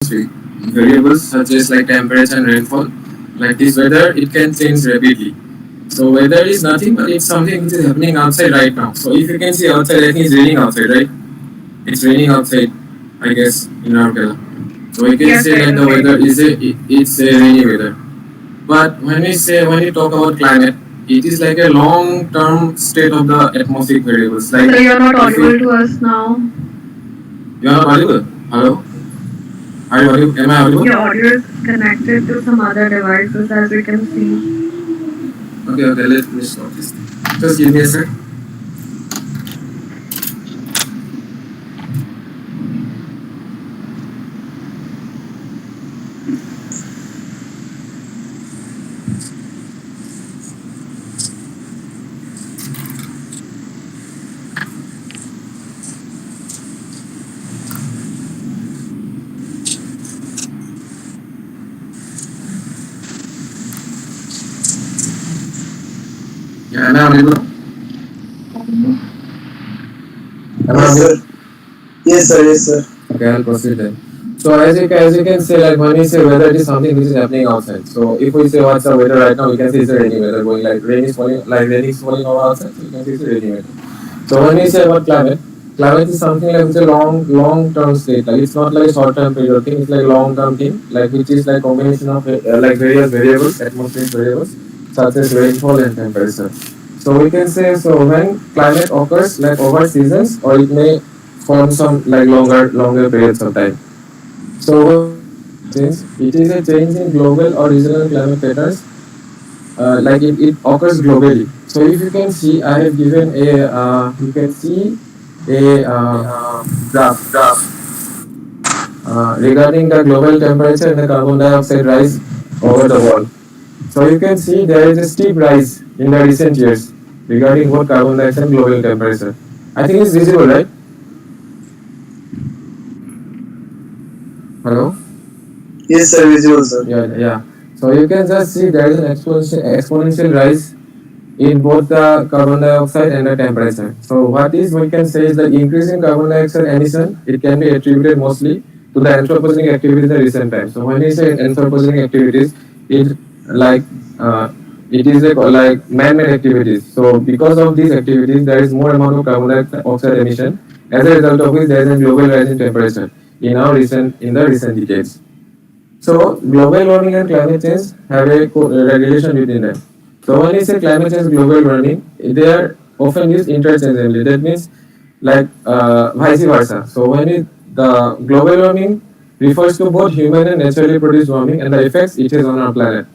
variables such as like temperature and rainfall. Like this weather, it can change rapidly. So weather is nothing but it's something which is happening outside right now. So if you can see outside, I think it's raining outside, right? It's raining outside, I guess, in our Kerala. So we can say that the weather is it's a rainy weather. But when we talk about climate, it is like a long-term state of the atmospheric variables. Like, So you're not audible to us now. you are not audible. Hello, are you audible? Am I audible? Your audio is connected to some other devices, as we can see. Okay, let me stop this. Just give me a sec. Yeah, am I audible? Am I Yes, audible? sir. Yes, sir. Yes, sir. Okay, I'll proceed then. So as you can say, like when we say weather, it is something which is happening outside. So if we say what's the weather right now, we can say it's a rainy weather going like rain is falling over outside. So we can say it's a rainy weather. So when we say about climate, climate is something like it's a long term state. Like it's not like a short term period thing. It's like long term thing. Like which is like combination of like various variables, atmospheric variables such as rainfall and temperature. So we can say so when climate occurs like over seasons, or it may form some like longer periods of time. So since it is a change in global or regional climate patterns, like it occurs globally. So if you can see, I have given a you can see a graph regarding the global temperature and the carbon dioxide rise over the world. So you can see there is a steep rise in the recent years regarding both carbon dioxide and global temperature. I think it's visible, right? Hello? Yes, sir. Visual, sir. Yeah. So you can just see there is an exponential rise in both the carbon dioxide and the temperature. So what is we can say is the increase in carbon dioxide emission. It can be attributed mostly to the anthropogenic activities in the recent times. So when we say anthropogenic activities, it like it is like man-made activities. So because of these activities, there is more amount of carbon dioxide emission. As a result of which, there is a global rise in temperature in the recent decades. So global warming and climate change have a regulation between them. So when we say climate change, global warming, they are often used interchangeably. That means like vice versa. So the global warming refers to both human and naturally produced warming and the effects it has on our planet.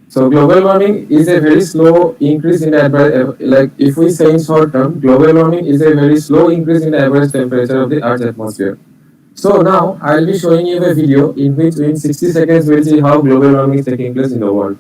So global warming is a very slow increase in the average, like if we say in short term, global warming is a very slow increase in the average temperature of the Earth's atmosphere. So now I'll be showing you a video in which in 60 seconds we'll see how global warming is taking place in the world.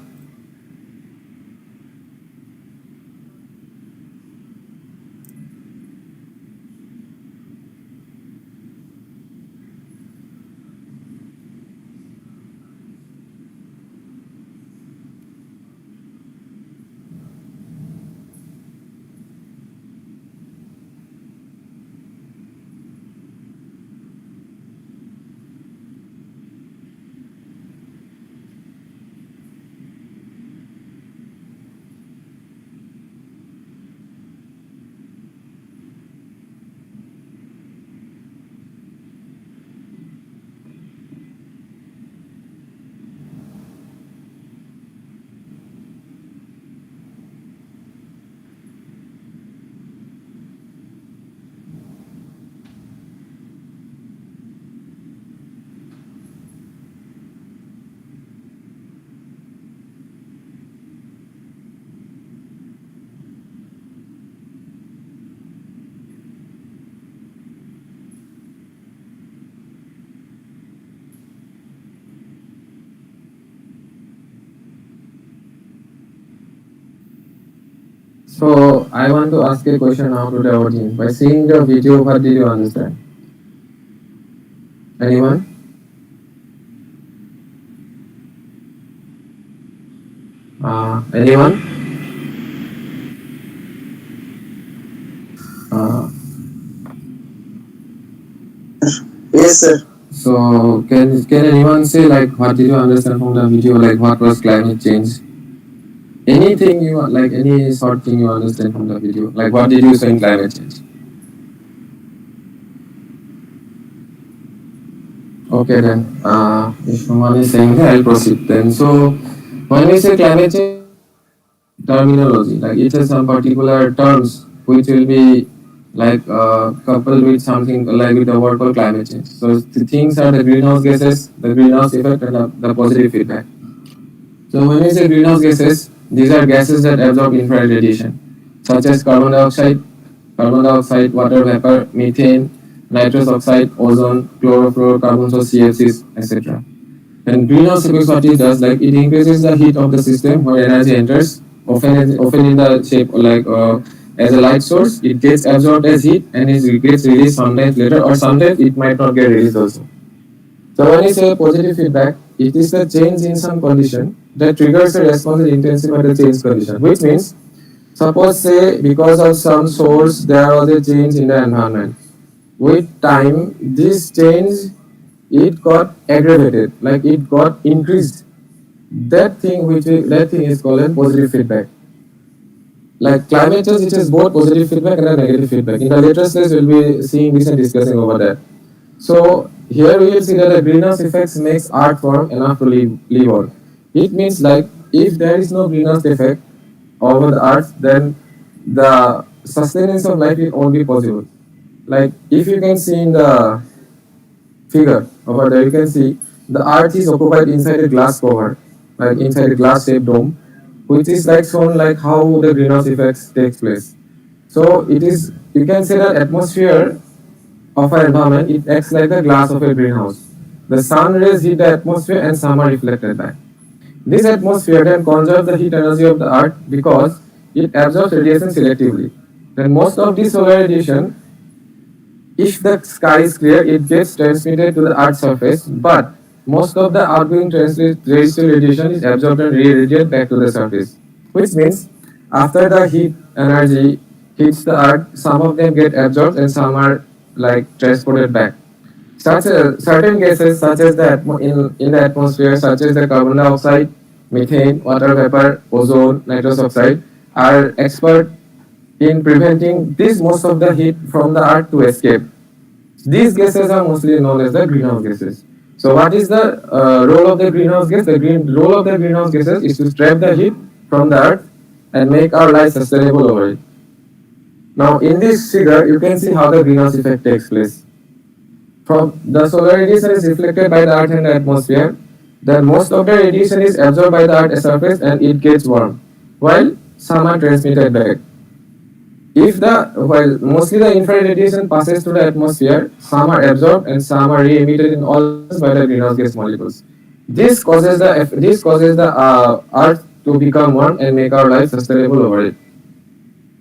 So I want to ask a question now to the audience. By seeing the video, what did you understand? Anyone? Anyone? Uh, Yes, sir. So can anyone say like what did you understand from the video? Like what was climate change? Anything you like, any sort thing you understand from the video? Like what did you say in climate change? Okay then. If no one is saying that, I'll proceed then. So when we say climate change, terminology, like it has some particular terms which will be like coupled with something like with the word called climate change. So the things are the greenhouse gases, the greenhouse effect, and the positive feedback. So when we say greenhouse gases, these are gases that absorb infrared radiation, such as carbon dioxide, water vapor, methane, nitrous oxide, ozone, chlorofluorocarbons or CFCs, etc. And greenhouse effect, what it does, like it increases the heat of the system where energy enters, often in the shape like as a light source. It gets absorbed as heat and it gets released sometimes later, or sometimes it might not get released also. So when we say positive feedback, it is the change in some condition that triggers a response that intensifies the change condition. Which means, suppose say because of some source there was a change in the environment. With time, this change it got aggravated, like it got increased. That thing is called a positive feedback. Like climate change, it has both positive feedback and a negative feedback. In the later stage, we'll be seeing this and discussing over that. So here we will see that the greenhouse effects makes art form enough to live on. It means like if there is no greenhouse effect over the earth, then the sustenance of life will won't be possible. Like if you can see in the figure over there, you can see the earth is occupied inside a glass cover, like inside a glass shaped dome, which is like shown like how the greenhouse effects takes place. So it is, you can say that atmosphere of our environment, it acts like the glass of a greenhouse. The sun rays hit the atmosphere and some are reflected back. This atmosphere then conserves the heat energy of the earth because it absorbs radiation selectively. Then most of this solar radiation, if the sky is clear, it gets transmitted to the earth's surface, but most of the outgoing terrestrial radiation is absorbed and re-radiated back to the surface. Which means after the heat energy hits the earth, some of them get absorbed and some are like transported back. Certain gases, such as in the atmosphere, such as the carbon dioxide, methane, water vapor, ozone, nitrous oxide, are expert in preventing this most of the heat from the earth to escape. These gases are mostly known as the greenhouse gases. So, what is the role of the greenhouse gas? The role of the greenhouse gases is to trap the heat from the earth and make our life sustainable over it. Now, in this figure, you can see how the greenhouse effect takes place. From the solar radiation is reflected by the earth and the atmosphere, then most of the radiation is absorbed by the earth's surface and it gets warm, while some are transmitted back. If the while mostly the infrared radiation passes through the atmosphere, some are absorbed and some are re-emitted in all by the greenhouse gas molecules. This causes the earth to become warm and make our life sustainable over it.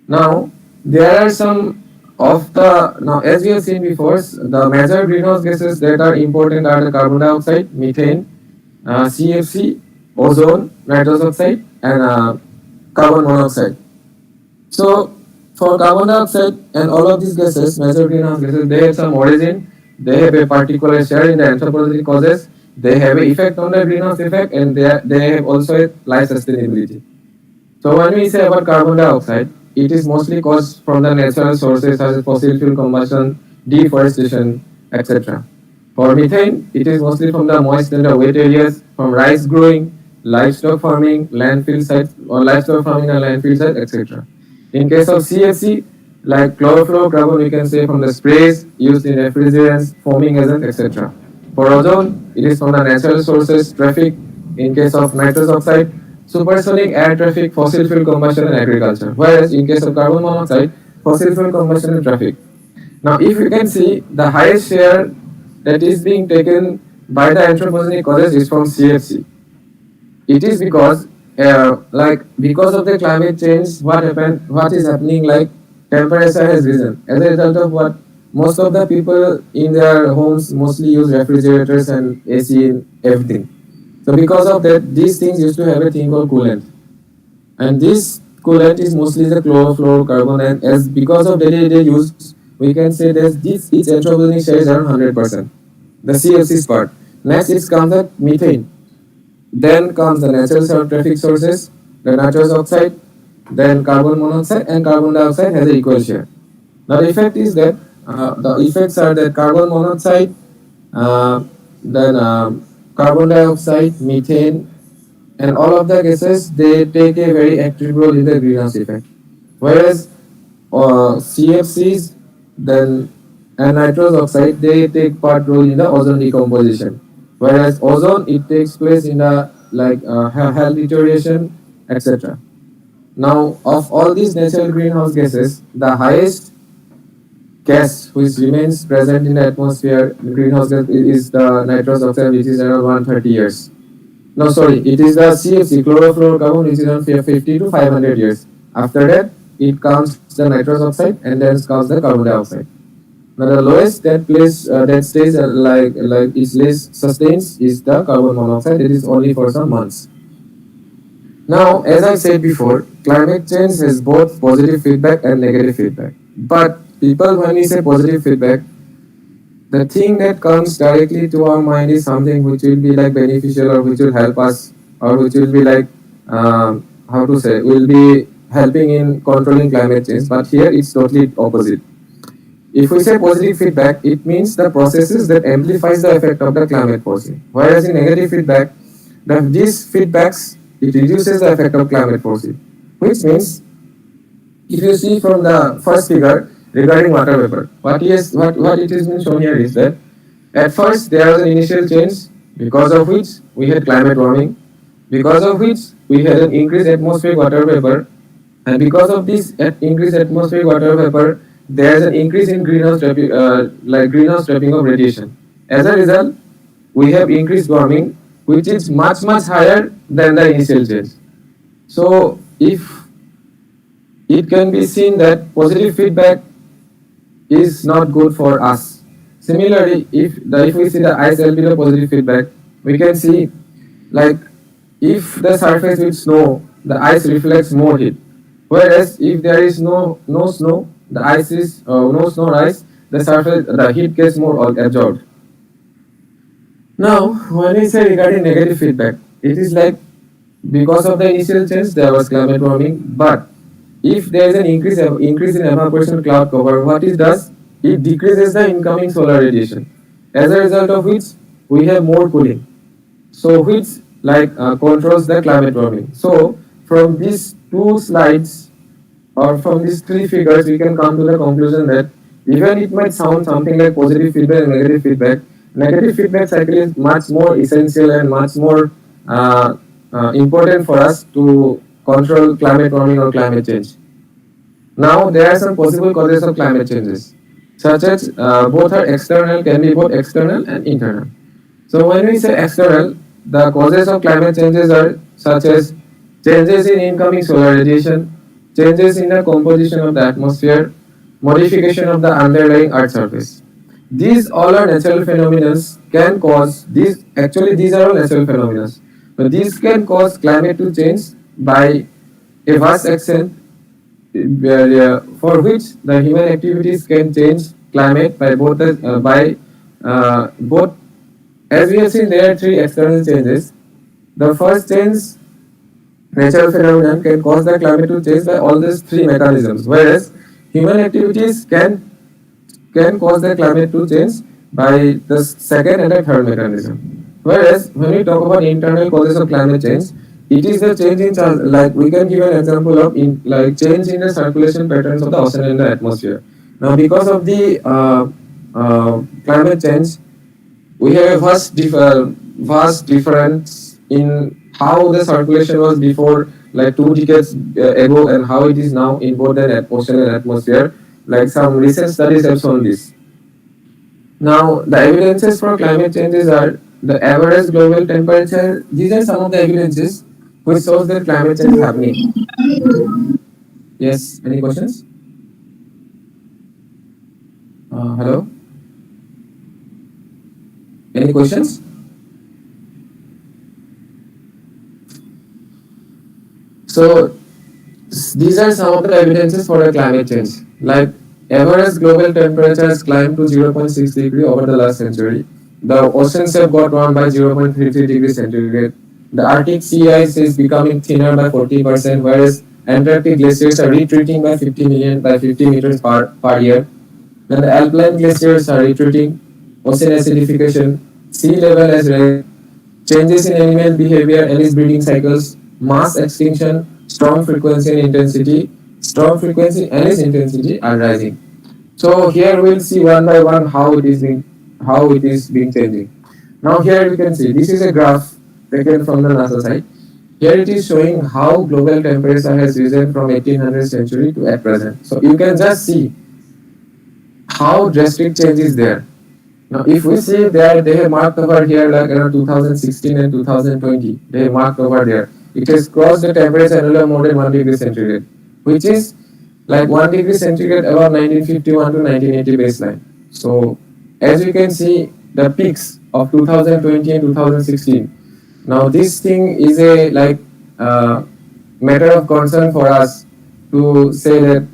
Now there are some of the, now as we have seen before, the major greenhouse gases that are important are the carbon dioxide, methane, CFC, ozone, nitrous oxide, and carbon monoxide. So for carbon dioxide and all of these gases, major greenhouse gases, they have some origin, they have a particular share in the anthropogenic causes, they have an effect on the greenhouse effect, and they have also a life sustainability. So when we say about carbon dioxide, it is mostly caused from the natural sources such as fossil fuel combustion, deforestation, etc. For methane, it is mostly from the moist and the wet areas, from rice growing, livestock farming, landfill sites, or livestock farming and landfill sites, etc. In case of CFC, like chlorofluorocarbon, we can say from the sprays used in refrigerants, foaming agents, etc. For ozone, it is from the natural sources, traffic. In case of nitrous oxide, supersonic air traffic, fossil fuel combustion, and agriculture. Whereas in case of carbon monoxide, fossil fuel combustion and traffic. Now, if you can see, the highest share that is being taken by the anthropogenic causes is from CFC. It is because, because of the climate change, what is happening, like temperature has risen. As a result of what, most of the people in their homes mostly use refrigerators and AC and everything. So because of that, these things used to have a thing called coolant, and this coolant is mostly the chlorofluorocarbon. And because of daily use, we can say that its anthropogenic share is around 100%. the CFC's part. Next, it comes the methane. Then comes the natural traffic sources, the nitrous oxide, then carbon monoxide and carbon dioxide has an equal share. Now the effect is that the effects are that carbon monoxide, uh, then carbon dioxide, methane, and all of the gases they take a very active role in the greenhouse effect. Whereas CFCs, then and nitrous oxide they take part role in the ozone decomposition. Whereas ozone it takes place in the health deterioration, etc. Now, of all these natural greenhouse gases, the highest gas which remains present in the atmosphere, the greenhouse gas is the nitrous oxide, which is around 130 years. No, sorry, it is the CFC, chlorofluorocarbon, which is around 50 to 500 years. After that, it comes the nitrous oxide and then comes the carbon dioxide. Now, the lowest that stays like is less sustains is the carbon monoxide. It is only for some months. Now, as I said before, climate change has both positive feedback and negative feedback. But people, when we say positive feedback, the thing that comes directly to our mind is something which will be like beneficial or which will help us or which will be like how to say will be helping in controlling climate change. But here it's totally opposite. If we say positive feedback, it means the processes that amplifies the effect of the climate forcing. Whereas in negative feedback, these feedbacks it reduces the effect of climate forcing, which means if you see from the first figure regarding water vapor, what it is being shown here is that at first there was an initial change because of which we had climate warming, because of which we had an increased atmospheric water vapor, and because of this increased atmospheric water vapor, there is an increase in greenhouse trapping of radiation. As a result, we have increased warming, which is much higher than the initial change. So if it can be seen that positive feedback is not good for us. Similarly, if we see the ice albedo positive feedback, we can see like if the surface with snow, the ice reflects more heat. Whereas if there is no snow, the ice is no snow or ice, the heat gets more absorbed. Now, when we say regarding negative feedback, it is like because of the initial change there was climate warming, but if there is an increase in evaporation cloud cover, what it does, it decreases the incoming solar radiation. As a result of which we have more cooling. So which controls the climate warming. So from these two slides or from these three figures, we can come to the conclusion that even it might sound something like positive feedback and negative feedback cycle is much more essential and much more important for us to control climate warming or climate change. Now, there are some possible causes of climate changes, such as both are external, can be both external and internal. So, when we say external, the causes of climate changes are such as changes in incoming solar radiation, changes in the composition of the atmosphere, modification of the underlying earth surface. These all are natural phenomena can cause these actually these are all natural phenomena. But these can cause climate to change by a vast extent for which the human activities can change climate by both as we have seen there are three external changes. The first change natural phenomenon can cause the climate to change by all these three mechanisms, whereas human activities can cause the climate to change by the second and the third mechanism. Whereas when we talk about internal causes of climate change, it is the change in like we can give an example of change in the circulation patterns of the ocean in the atmosphere. Now because of the climate change, we have a vast difference in how the circulation was before like 2 decades ago and how it is now in both the ocean and atmosphere. Like some recent studies have shown this. Now, the evidences for climate changes are the average global temperature. These are some of the evidences which shows that climate change is happening. Yes, any questions? Hello? Any questions? So, these are some of the evidences for the climate change. Like average global temperature has climbed to 0.6 degree over the last century. the oceans have got warmed by 0.33 degrees centigrade. The Arctic sea ice is becoming thinner by 40%, whereas Antarctic glaciers are retreating by 50 meters per year. Then the alpine glaciers are retreating, ocean acidification, sea level has risen, changes in animal behavior and its breeding cycles, mass extinction, storm frequency and its intensity are rising. So here we'll see one by one how it is being changing. Now here we can see this is a graph taken from the NASA site. Here it is showing how global temperature has risen from 1800th century to at present. So you can just see how drastic change is there. Now, if we see that they have marked over here like around 2016 and 2020, they have marked over there. It has crossed the temperature annual more than 1 degree centigrade, which is like 1 degree centigrade above 1951 to 1980 baseline. So, as you can see, the peaks of 2020 and 2016. Now, this thing is a matter of concern for us to say that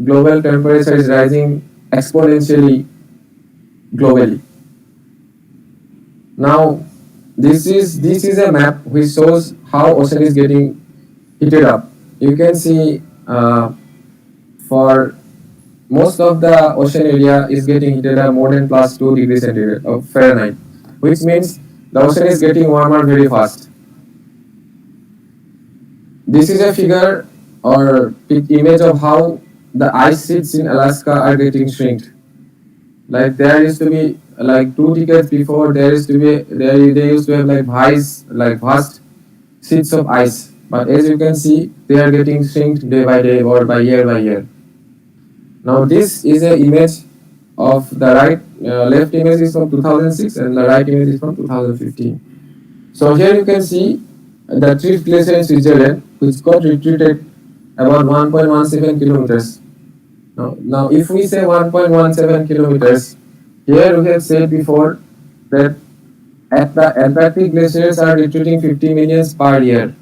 global temperature is rising exponentially globally. Now, this is a map which shows how ocean is getting heated up. You can see for most of the ocean area is getting heated up more than plus 2 degrees centigrade of Fahrenheit, which means the ocean is getting warmer very fast. This is a figure or image of how the ice sheets in Alaska are getting shrinked. Like there used to be like 2 decades before there used to be they used to have like vast sheets of ice. But as you can see, they are getting shrinked day by day or by year. Now this is an image of the left image is from 2006 and the right image is from 2015. So here you can see the Trip Glacier in Switzerland, which got retreated about 1.17 kilometers. Now, if we say 1.17 kilometers, here we have said before that at the Antarctic glaciers are retreating 50 millions per year.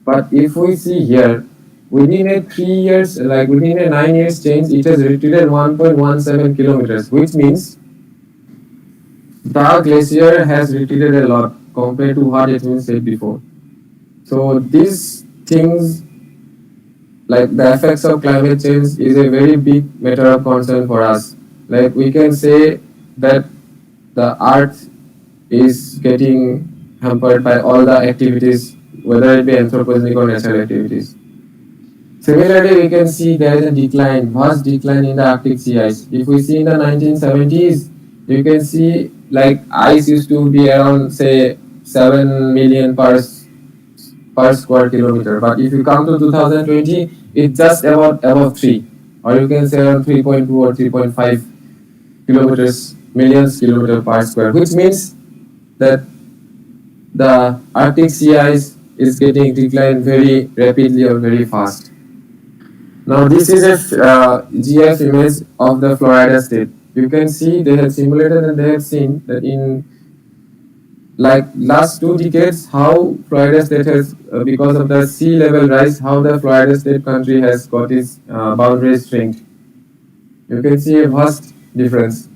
But if we see here, within a 3 years, like within a 9 years change, it has retreated 1.17 kilometers, which means the glacier has retreated a lot compared to what it was said before. So these things, like the effects of climate change, is a very big matter of concern for us. Like we can say that the earth is getting hampered by all the activities, whether it be anthropogenic or natural activities. Similarly, we can see there is a decline, vast decline in the Arctic sea ice. If we see in the 1970s, you can see like ice used to be around say 7 million per square kilometer. But if you come to 2020, it's just about above 3, or you can say around 3.2 or 3.5 kilometers, millions kilometer per square, which means that the Arctic sea ice is getting declined very rapidly or very fast. Now this is a GIF image of the Florida state. You can see they have simulated and they have seen that in like last 2 decades how Florida state has because of the sea level rise how the Florida state country has got its boundaries shrink. You can see a vast difference.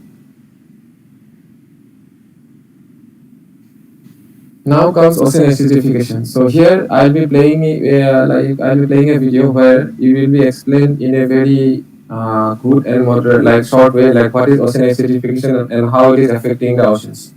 Now comes ocean acidification. So here I'll be playing a video where you will be explained in a very good and moderate like short way like what is ocean acidification and how it is affecting the oceans.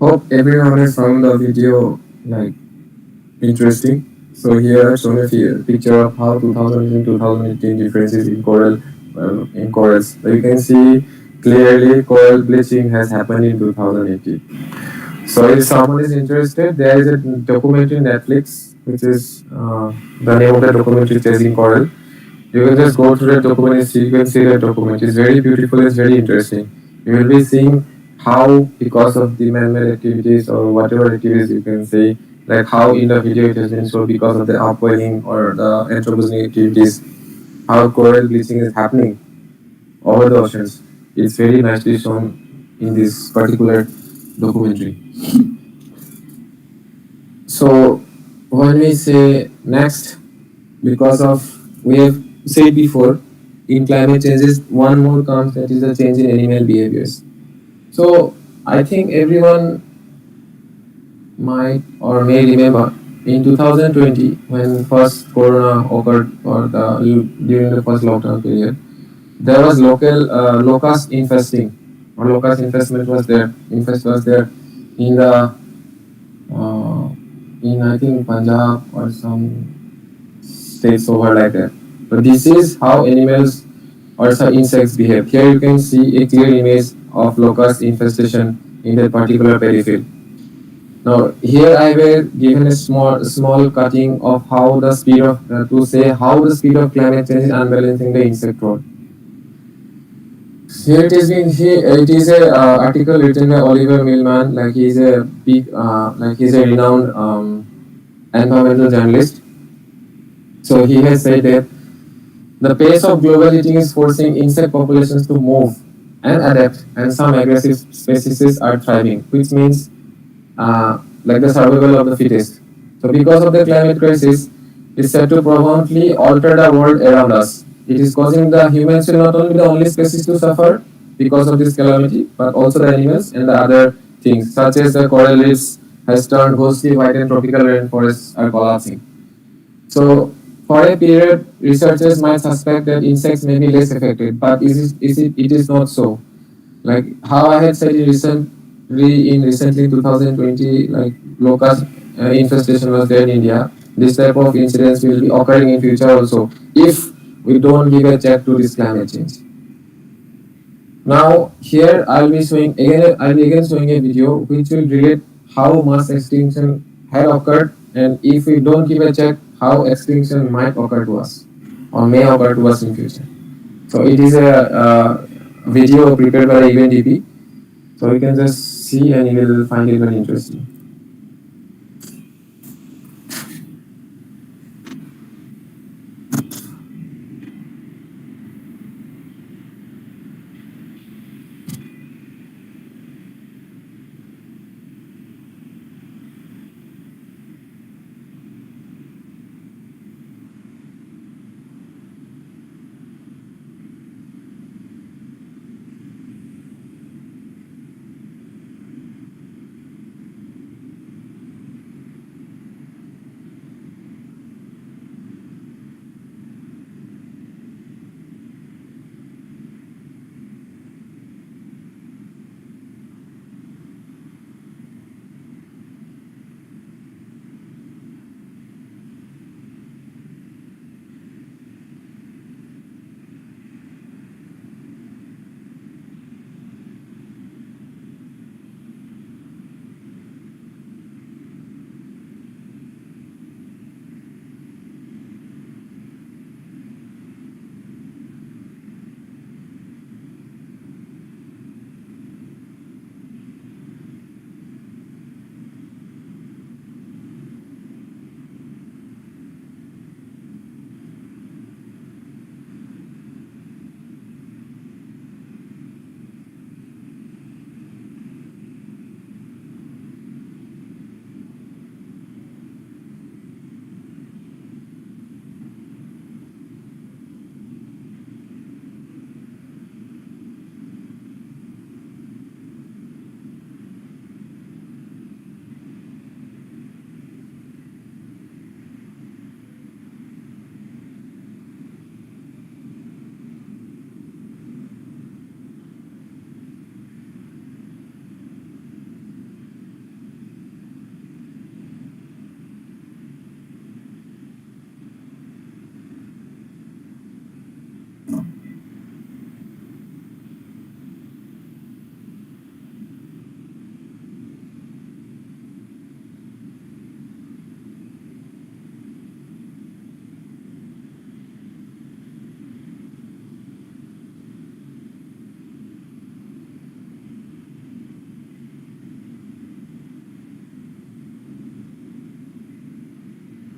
Hope everyone has found the video like interesting. So here I've shown a picture of how 2000 and 2018 differences in coral in corals. So you can see clearly coral bleaching has happened in 2018. So if someone is interested, there is a documentary in Netflix, which is the name of the documentary Chasing Coral. You can just go to the document and see, you can see the document. It's very beautiful, it's very interesting. You will be seeing how, because of the man-made activities or whatever activities you can say, like how in the video it has been shown because of the upwelling or the anthropogenic activities, how coral bleaching is happening over the oceans. It's very nicely shown in this particular documentary. So when we say next, because of we have said before, in climate changes, one more comes, that is the change in animal behaviors. So I think everyone might or may remember in 2020 when first corona occurred or during the first lockdown period, there was local locust infesting or locust infestment was there. Infest was there in the in I think Punjab or some states over like that. But this is how animals or some insects behave. Here you can see a clear image of locust infestation in that particular periphery. Now here I will given a small cutting of how the speed of to say how the speed of climate change is unbalancing the insect world. Here it is being it is a article written by Oliver Millman. Like he's a big he's a renowned environmental journalist. So he has said that the pace of global heating is forcing insect populations to move and adapt, and some aggressive species are thriving, which means like the survival of the fittest. So, because of the climate crisis, is set to profoundly alter the world around us. It is causing the humans to not only the only species to suffer because of this calamity, but also the animals and the other things, such as the coral reefs has turned ghostly white and tropical rainforests are collapsing. So, for a period, researchers might suspect that insects may be less affected, but it is not so. Like how I had said recently in 2020, like locust infestation was there in India. This type of incidents will be occurring in future also if we don't give a check to this climate change. Now here I'll be again showing a video which will relate how mass extinction had occurred, and if we don't give a check, how extinction might occur to us or may occur to us in future. So it is a video prepared by the UNDP. So you can just see and you will find it very interesting.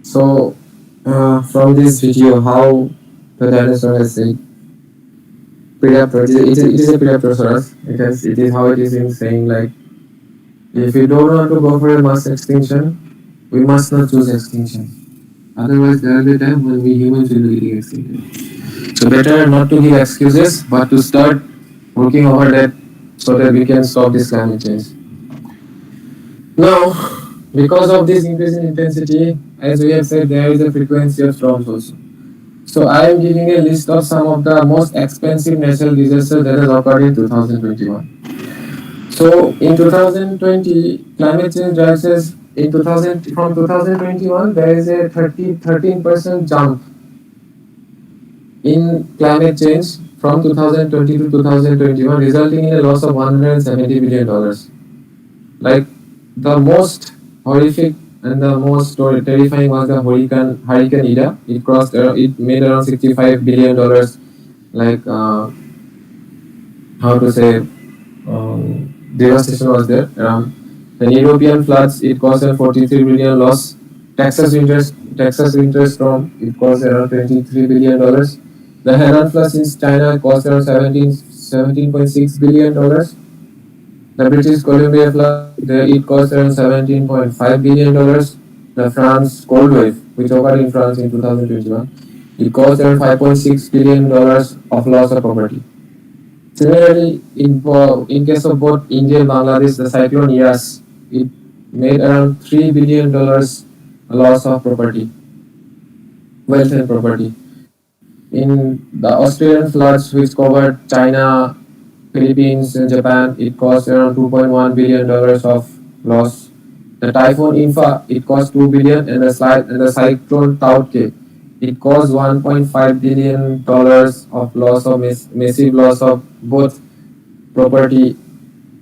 So from this video, how the dinosaur has said predator, it is a Predatorosaurus. It is how it is in saying like if we don't want to go for a mass extinction, we must not choose extinction. Otherwise, there will be a time when we humans will be getting extincted. So better not to give excuses, but to start working over that so that we can stop this climate change. Now, because of this increase in intensity, as we have said, there is a frequency of storms also. So I am giving a list of some of the most expensive natural disasters that has occurred in 2021. So in 2020, climate change drives us in 2000 from 2021 there is a 13% jump in climate change from 2020 to 2021, resulting in a loss of $170 billion. Like the most horrific and the most terrifying was the Hurricane Ida. It made around $65 billion, like how to say, devastation was there around. Then European floods, it caused a 43 billion loss. Texas winter storm, it caused around 23 billion dollars. The Henan floods in China caused around 17.6 billion dollars. The British Columbia flood, there it cost around 17.5 billion dollars. The France cold wave, which occurred in France in 2021, it caused around 5.6 billion dollars of loss of property. Similarly, in case of both India and Bangladesh, the cyclone Yas, it made around $3 billion loss of property, wealth and property. In the Australian floods, which covered China, Philippines, and Japan, it cost around $2.1 billion of loss. The typhoon Infa, it cost 2 billion, and the cyclone Taukte, it caused $1.5 billion of loss of massive loss of both property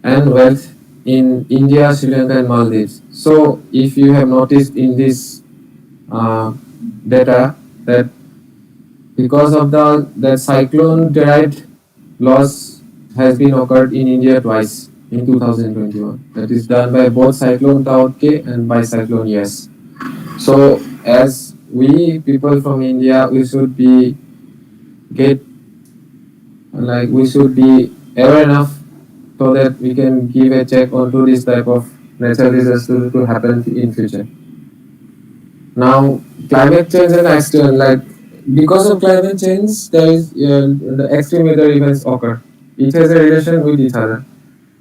and wealth in India, Sri Lanka, and Maldives. So, if you have noticed in this uh, data that because of the cyclone derived loss has been occurred in India twice in 2021. That is done by both cyclone Taukte and by cyclone Yes. So as we people from India, we should be get we should be aware enough so that we can give a check onto this type of natural disaster to happen in future. Now, climate change and extreme, because of climate change, there is the extreme weather events occur. It has a relation with each other.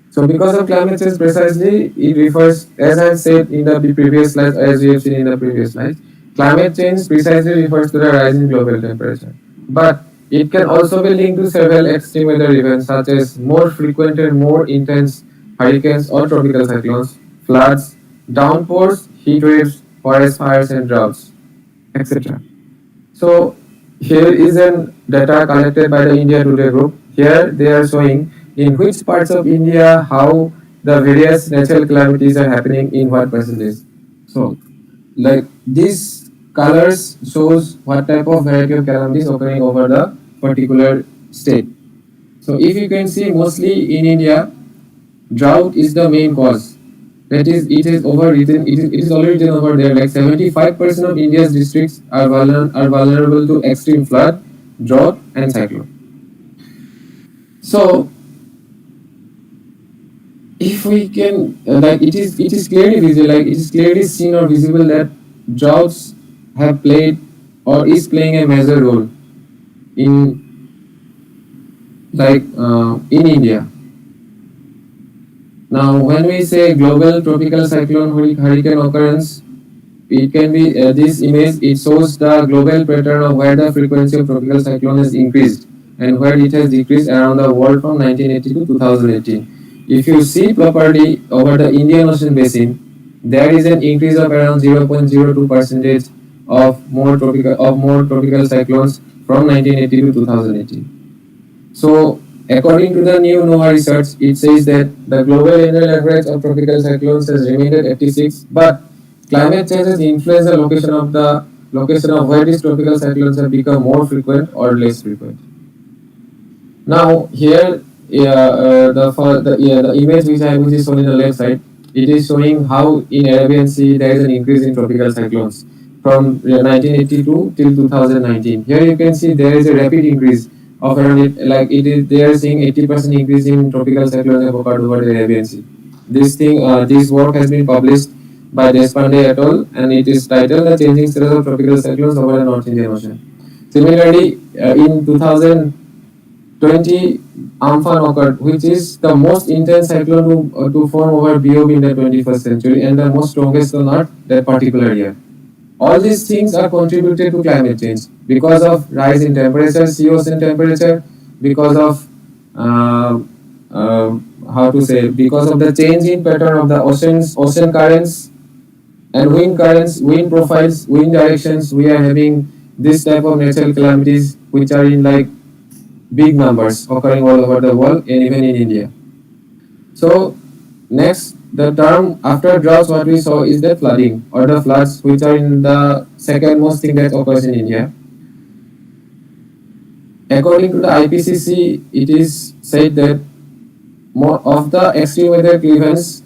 So, because of climate change, precisely, it refers, as I said in the previous slide, as we have seen in the previous slide, climate change precisely refers to the rise in global temperature. But it can also be linked to several extreme weather events, such as more frequent and more intense hurricanes or tropical cyclones, floods, downpours, heat waves, forest fires, and droughts, etc. So here is an data collected by the India Today group. Here they are showing in which parts of India how the various natural calamities are happening in what percentage. So these colors shows what type of variety of calamities occurring over the particular state. So if you can see mostly in India, drought is the main cause. That is, it is overwritten. It is already written over there. Like 75% of India's districts are vulnerable to extreme flood, drought, and cyclone. So, if we can, it is clearly visible. Like it is clearly seen or visible that droughts have played or is playing a major role in in India. Now, when we say global tropical cyclone hurricane occurrence, it can be this image. It shows the global pattern of where the frequency of tropical cyclone has increased and where it has decreased around the world from 1980 to 2018. If you see properly over the Indian Ocean basin, there is an increase of around 0.02 percentage of more tropical cyclones from 1980 to 2018. So, according to the new NOAA research, it says that the global annual average of tropical cyclones has remained at 86, but climate change has influenced the location of where these tropical cyclones have become more frequent or less frequent. Now, here, the image which is shown in the left side, it is showing how in Arabian Sea there is an increase in tropical cyclones from 1982 till 2019. Here you can see there is a rapid increase of around they are seeing 80% increase in tropical cyclones have occurred over the Arabian Sea. This work has been published by Deshpande et al. And it is titled "The Changing Status of Tropical Cyclones Over the North Indian Ocean." Similarly, in 2020, Amphan occurred, which is the most intense cyclone to form over BOB in the 21st century and the most strongest on Earth that particular year. All these things are contributed to climate change because of rise in temperature, sea ocean temperature, because of because of the change in pattern of the ocean currents and wind profiles, wind directions. We are having this type of natural calamities which are in big numbers occurring all over the world and even in India. So next, the term after droughts, what we saw is the flooding or the floods, which are in the second most thing that occurs in India. According to the IPCC, it is said that more of the extreme weather events,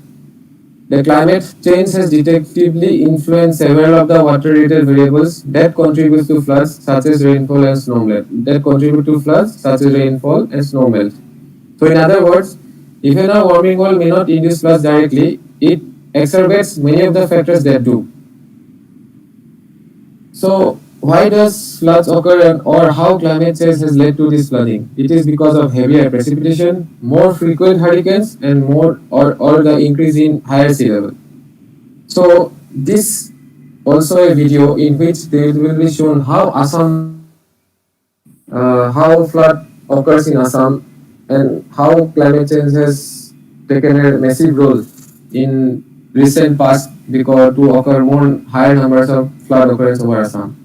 the climate change has detectively influenced several of the water-related variables that contribute to floods, such as rainfall and snowmelt. So, in other words, even a warming world may not induce floods directly, it exacerbates many of the factors that do. So, why does floods occur and or how climate change has led to this flooding? It is because of heavier precipitation, more frequent hurricanes, and or the increase in higher sea level. So, this also a video in which there will be shown how flood occurs in Assam and how climate change has taken a massive role in recent past because to occur more higher numbers of flood occurrence over Assam.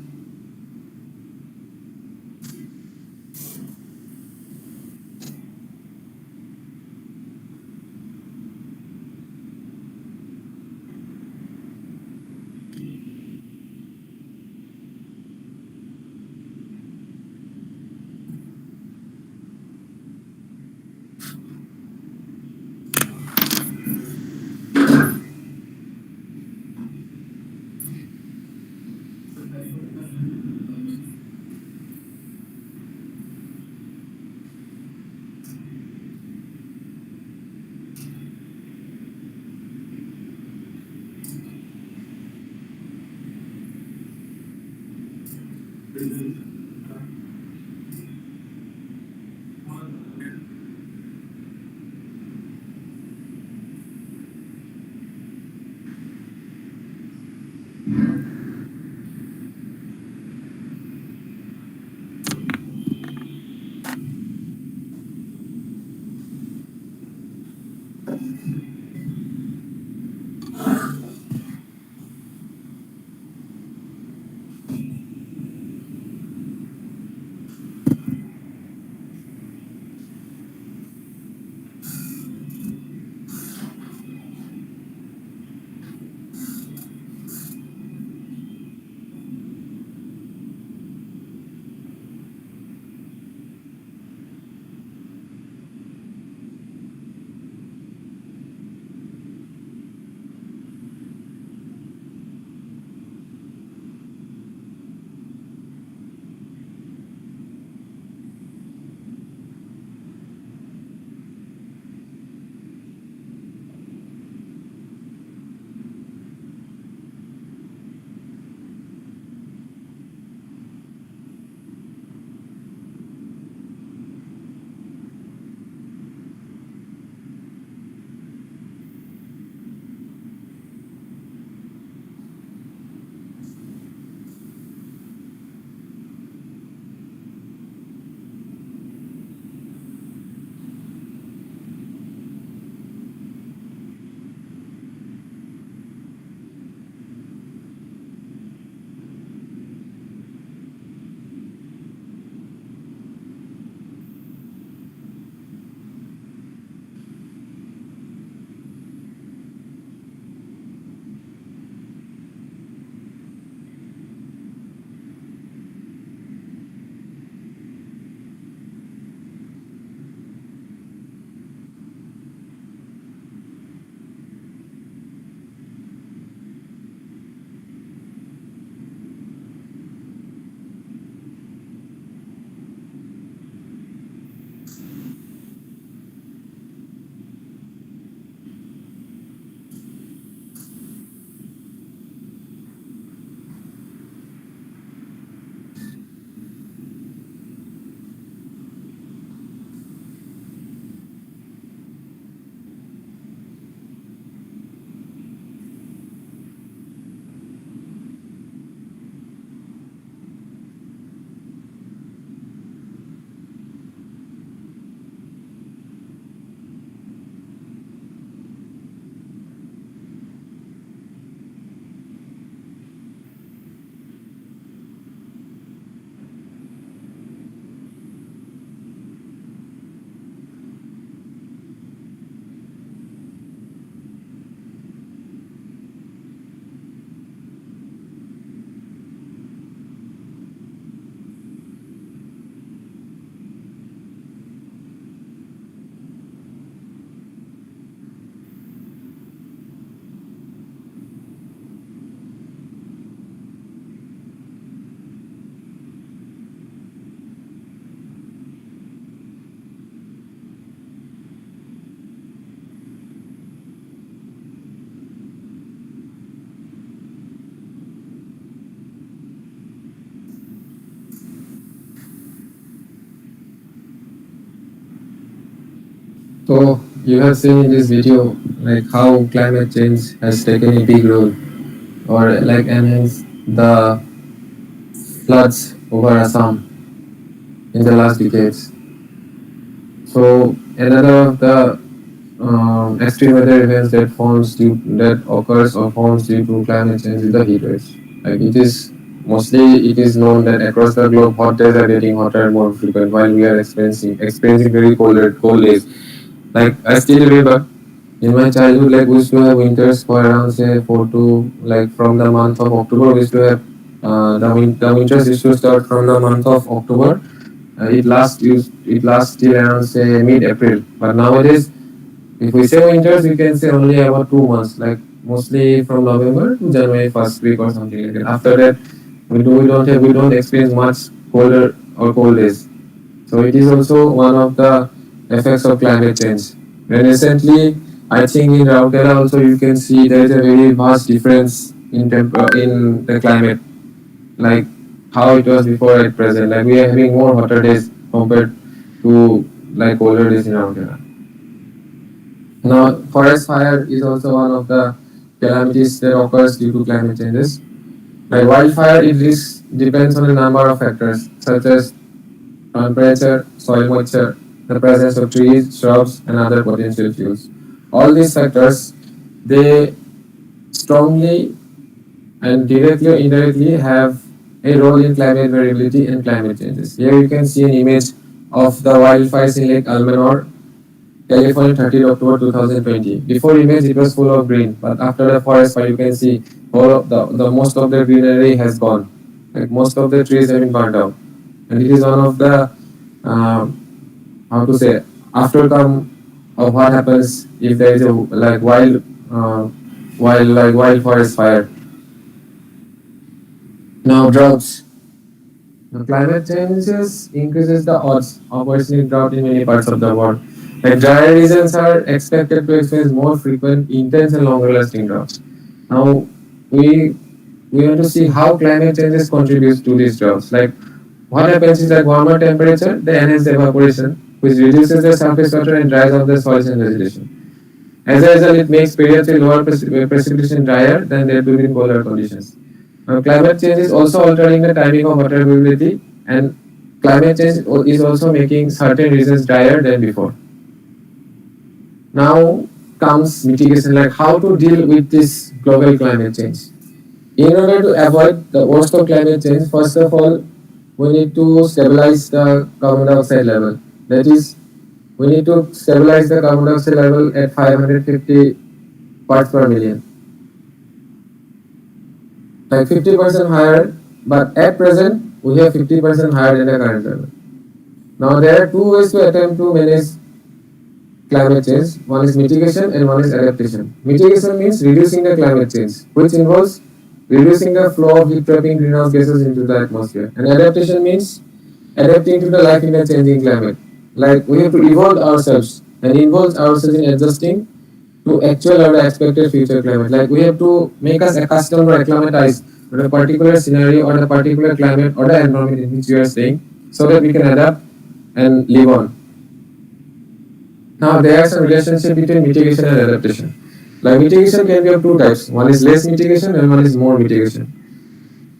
So you have seen in this video like how climate change has taken a big role or like enhanced the floods over Assam in the last decades. So another of the extreme weather events that occurs or forms due to climate change is the heat waves. Like it is known that across the globe hot days are getting hotter and more frequent while we are experiencing very cold days. Like I still remember in my childhood, like we used to have winters for around say 4 to like from the month of October. We used to have the winters used to start from the month of October. It lasts till around say mid April. But nowadays, if we say winters, we can say only about 2 months, like mostly from November to January first week or something like that. After that, we don't experience much colder or cold days. So it is also one of the effects of climate change. And recently, I think in Raurkela also you can see there is a very vast difference in the climate, like how it was before at present. Like we are having more hotter days compared to like colder days in Raurkela. Now, forest fire is also one of the calamities that occurs due to climate changes. Like wildfire, it risk depends on a number of factors such as temperature, soil moisture, the presence of trees, shrubs, and other potential fuels. All these factors, they strongly and directly or indirectly have a role in climate variability and climate changes. Here you can see an image of the wildfires in Lake Almanor, California, 30th October 2020. Before image, it was full of green, but after the forest fire, you can see all of the most of the greenery has gone. Like most of the trees have been burned out, and it is one of the how to say outcome of what happens if there is a like wild forest fire. Now droughts. Now, climate changes increases the odds of worsening drought in many parts of the world. Like drier regions are expected to experience more frequent, intense, and longer-lasting droughts. Now, we we want to see how climate changes contributes to these droughts. Like what happens is that warmer temperature, they enhance evaporation, which reduces the surface water and dries up the soils and vegetation. As a result, it makes periods with lower precipitation drier than there will be in polar conditions. Now, climate change is also altering the timing of water availability, and climate change is also making certain regions drier than before. Now comes mitigation, like how to deal with this global climate change. In order to avoid the worst of climate change, first of all, we need to stabilize the carbon dioxide level. That is, we need to stabilize the carbon dioxide level at 550 parts per million, like 50% higher, but at present we have 50% higher than the current level. Now there are two ways to attempt to manage climate change. One is mitigation and one is adaptation. Mitigation means reducing the climate change, which involves reducing the flow of heat-trapping greenhouse gases into the atmosphere. And adaptation means adapting to the life in a changing climate. Like we have to evolve ourselves and involve ourselves in adjusting to actual or the expected future climate. Like we have to make us accustomed or acclimatize to the particular scenario or the particular climate or the environment in which we are staying so that we can adapt and live on. Now there is a relationship between mitigation and adaptation. Like mitigation can be of two types. One is less mitigation and one is more mitigation.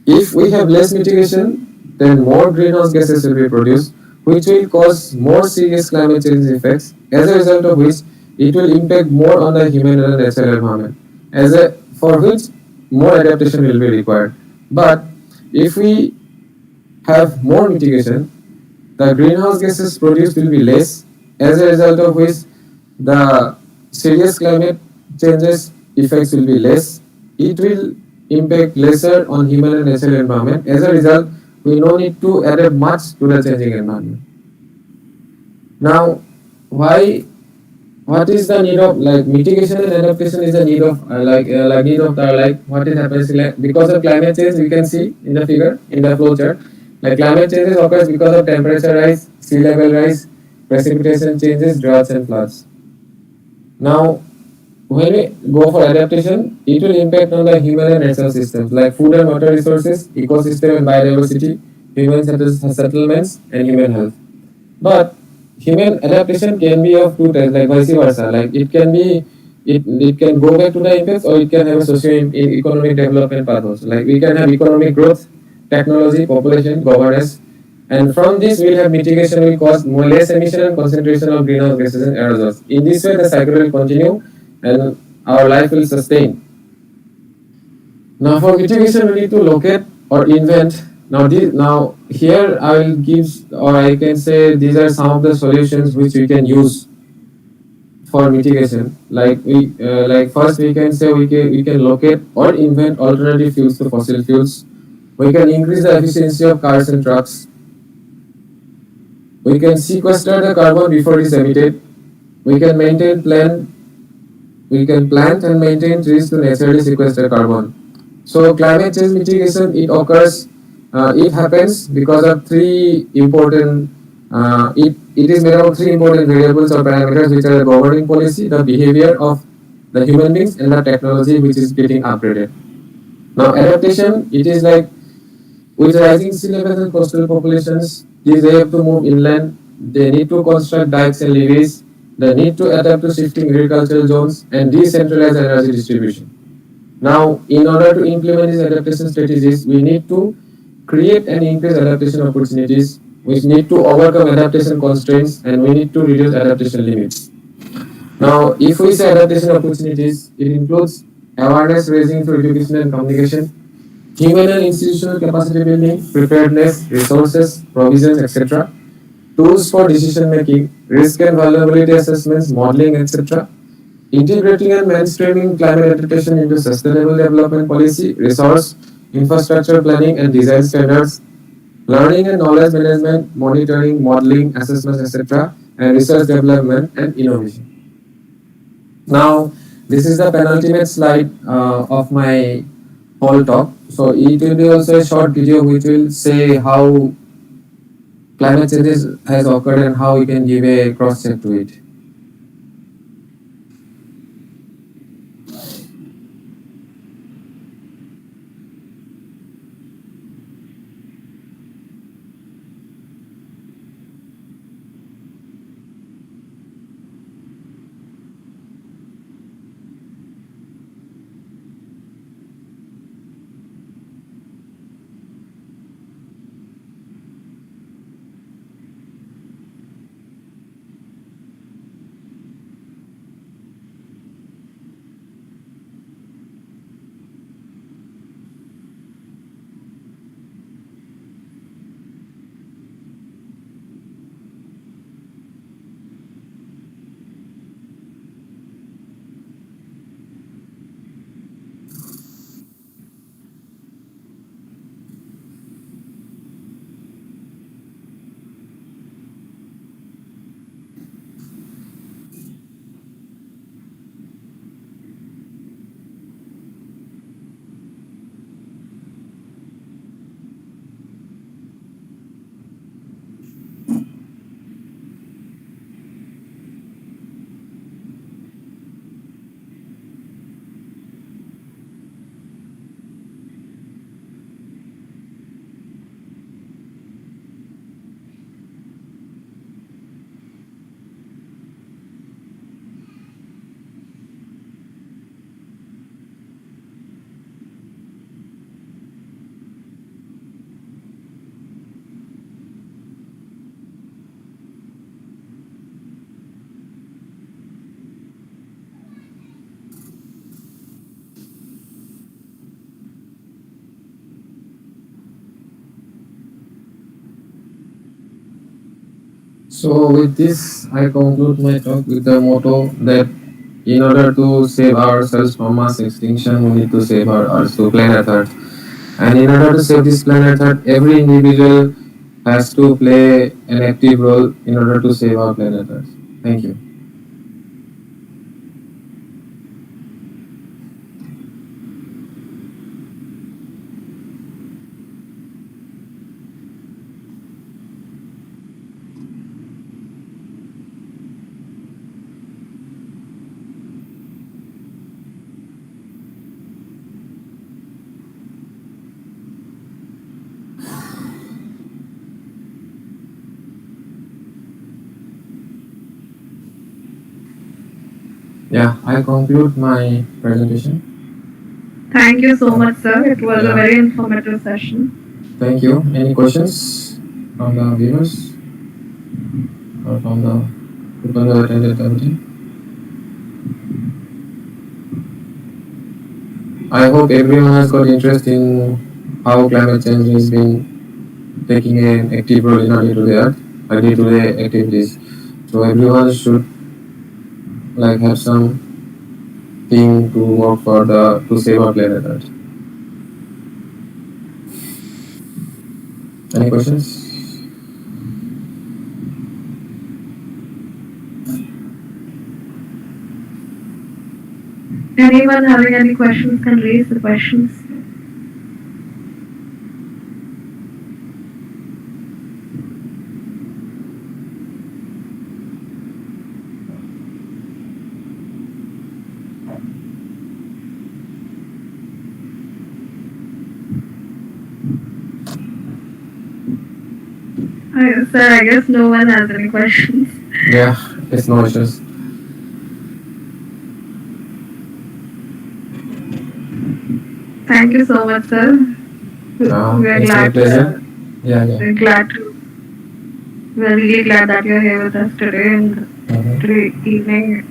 If we have less mitigation, then more greenhouse gases will be produced, which will cause more serious climate change effects, as a result of which it will impact more on the human and natural environment, for which more adaptation will be required. But if we have more mitigation, the greenhouse gases produced will be less, as a result of which the serious climate changes effects will be less. It will impact lesser on human and natural environment. As a result, we no need to adapt much to the changing environment. Now, why? What is the need of like mitigation and adaptation is the need of need of the like what is happening like, because of climate change. We can see in the figure in the flow chart. Like climate changes occurs because of temperature rise, sea level rise, precipitation changes, droughts and floods. Now, when we go for adaptation, it will impact on the human and natural systems like food and water resources, ecosystem and biodiversity, human settlements, and human health. But human adaptation can be of two types, like vice versa. Like it can go back to the impacts, or it can have a economic development path also. Like we can have economic growth, technology, population, governance, and from this we'll have mitigation will cause more less emission and concentration of greenhouse gases and aerosols. In this way, the cycle will continue, and our life will sustain. Now for mitigation, we need to locate or invent. Now here I will give, or I can say these are some of the solutions which we can use for mitigation. Like first we can say we can locate or invent alternative fuels to fossil fuels. We can increase the efficiency of cars and trucks. We can sequester the carbon before it is emitted. We can maintain plan we can plant and maintain trees to naturally sequester carbon. So climate change mitigation, it happens because of it is made up of three important variables or parameters, which are the governing policy, the behavior of the human beings, and the technology which is getting upgraded. Now adaptation, it is like with rising sea levels and coastal populations, they have to move inland. They need to construct dikes and levees. They need to adapt to shifting agricultural zones and decentralize energy distribution. Now, in order to implement these adaptation strategies, we need to create and increase adaptation opportunities. We need to overcome adaptation constraints, and we need to reduce adaptation limits. Now, if we say adaptation opportunities, it includes awareness raising through education and communication, human and institutional capacity building, preparedness, resources, provisions, etc. Tools for decision making, risk and vulnerability assessments, modeling, etc. Integrating and mainstreaming climate adaptation into sustainable development policy, resource, infrastructure planning and design standards, learning and knowledge management, monitoring, modeling, assessments, etc., and research development and innovation. Now, this is the penultimate slide of my whole talk. So it will be also a short video which will say how climate change has occurred and how we can give a cross check to it. So with this, I conclude my talk with the motto that in order to save ourselves from mass extinction, we need to save our Earth, so planet Earth. And in order to save this planet Earth, every individual has to play an active role in order to save our planet Earth. Thank you. Yeah, I conclude my presentation. Thank you so much, sir. It was a Yeah. very informative session. Thank you. Any questions from the viewers or from the people who attended the meeting? I hope everyone has got interest in how climate change has been taking an active role in our day-to-day earth, our day-to-day activities. So everyone should like have some thing to work for the to save our planet earth. Any questions? Anyone having any questions can raise the questions. Sir, I guess no one has any questions. Yeah, it's no issues. Thank you so much, sir. We're It's my glad. pleasure. Yeah, yeah. We're glad to. We're really glad that you're here with us today and today evening.